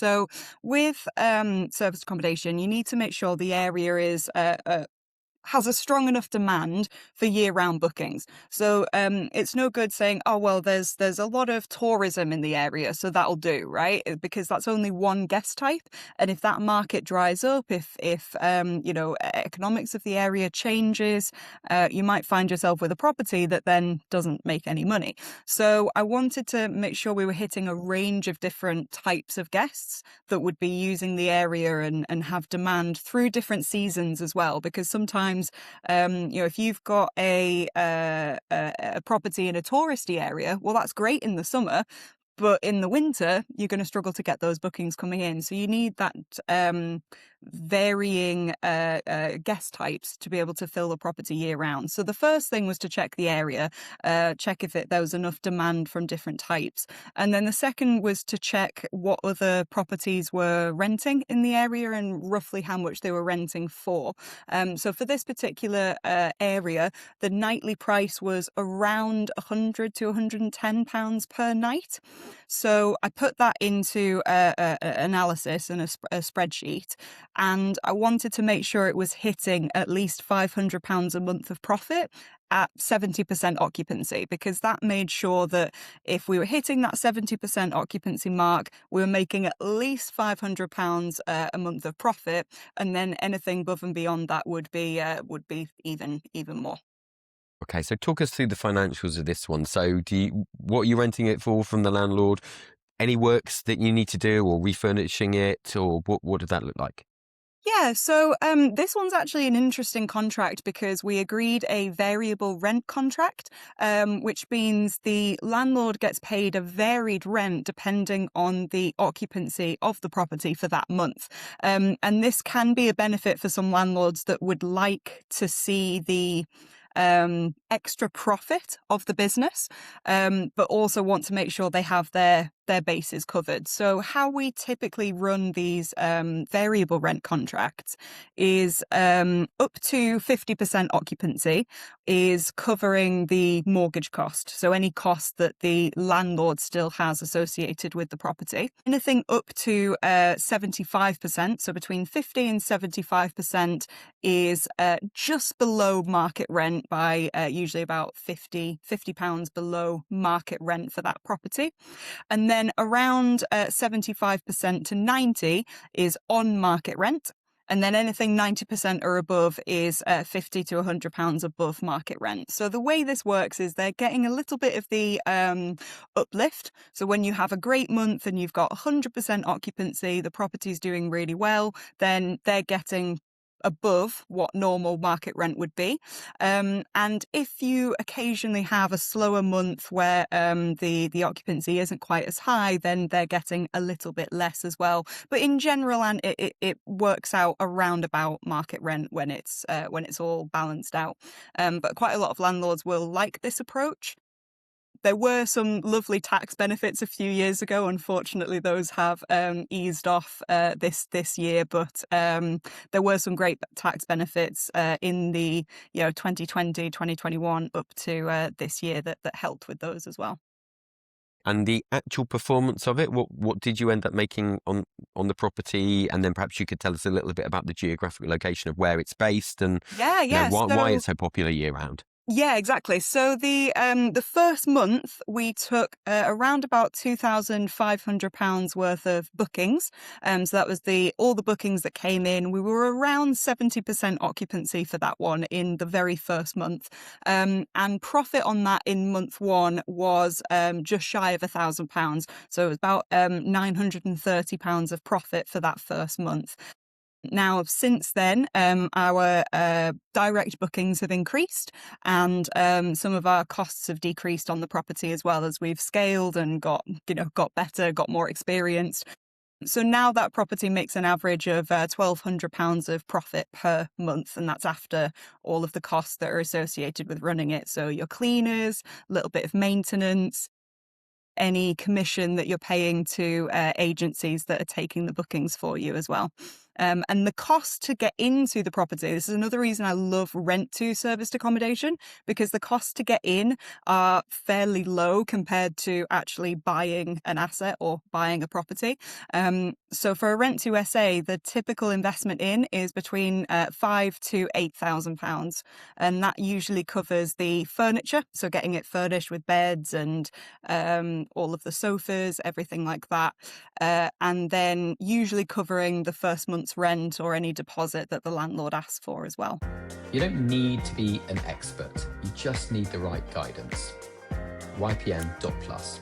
So with service accommodation, you need to make sure the area is has a strong enough demand for year-round bookings. So it's no good saying, "Oh well, there's a lot of tourism in the area, so that'll do," right? Because that's only one guest type, and if that market dries up, if economics of the area changes, you might find yourself with a property that then doesn't make any money. So I wanted to make sure we were hitting a range of different types of guests that would be using the area and have demand through different seasons as well, because sometimes if you've got a property in a touristy area, well, that's great in the summer, but in the winter, you're going to struggle to get those bookings coming in. So you need that varying guest types to be able to fill the property year round. So the first thing was to check the area, check if there was enough demand from different types. And then the second was to check what other properties were renting in the area and roughly how much they were renting for. So for this particular area, the nightly price was around £100 to £110 per night. So I put that into analysis and a spreadsheet, and I wanted to make sure it was hitting at least £500 a month of profit at 70% occupancy, because that made sure that if we were hitting that 70% occupancy mark, we were making at least £500 a month of profit, and then anything above and beyond that would be even more. Okay, so talk us through the financials of this one. So what are you renting it for from the landlord? Any works that you need to do or refurnishing it, or what does that look like? Yeah, so this one's actually an interesting contract because we agreed a variable rent contract, which means the landlord gets paid a varied rent depending on the occupancy of the property for that month. And this can be a benefit for some landlords that would like to see the extra profit of the business, but also want to make sure they have their bases covered. So how we typically run these variable rent contracts is up to 50% occupancy is covering the mortgage cost. So any cost that the landlord still has associated with the property. Anything up to 75%, so between 50 and 75% is just below market rent by usually about £50 below market rent for that property. And then around 75% to 90 is on market rent. And then anything 90% or above is £50 to £100 above market rent. So the way this works is they're getting a little bit of the uplift. So when you have a great month and you've got 100% occupancy, the property's doing really well, then they're getting above what normal market rent would be. And if you occasionally have a slower month where the occupancy isn't quite as high, then they're getting a little bit less as well. But in general, and it works out around about market rent when it's all balanced out. But quite a lot of landlords will like this approach. There were some lovely tax benefits a few years ago. Unfortunately, those have eased off this year, but there were some great tax benefits in the 2020, 2021 up to this year that helped with those as well. And the actual performance of it, what did you end up making on the property? And then perhaps you could tell us a little bit about the geographic location of where it's based and Yeah, yeah. why it's so popular year round. Yeah, exactly. So the first month we took around about £2,500 worth of bookings. So that was all the bookings that came in. We were around 70% occupancy for that one in the very first month. And profit on that in month one was just shy of £1,000. So it was about £930 of profit for that first month. Now, since then, our direct bookings have increased, and some of our costs have decreased on the property as well as we've scaled and got better, got more experienced. So now that property makes an average of £1,200 of profit per month, and that's after all of the costs that are associated with running it. So your cleaners, a little bit of maintenance, any commission that you're paying to agencies that are taking the bookings for you as well. And the cost to get into the property, this is another reason I love rent to serviced accommodation, because the costs to get in are fairly low compared to actually buying an asset or buying a property. So for a rent to SA, the typical investment in is between £5,000 to £8,000, and that usually covers the furniture, so getting it furnished with beds and all of the sofas, everything like that, and then usually covering the first month's rent or any deposit that the landlord asks for as well. You don't need to be an expert, you just need the right guidance. YPN.plus.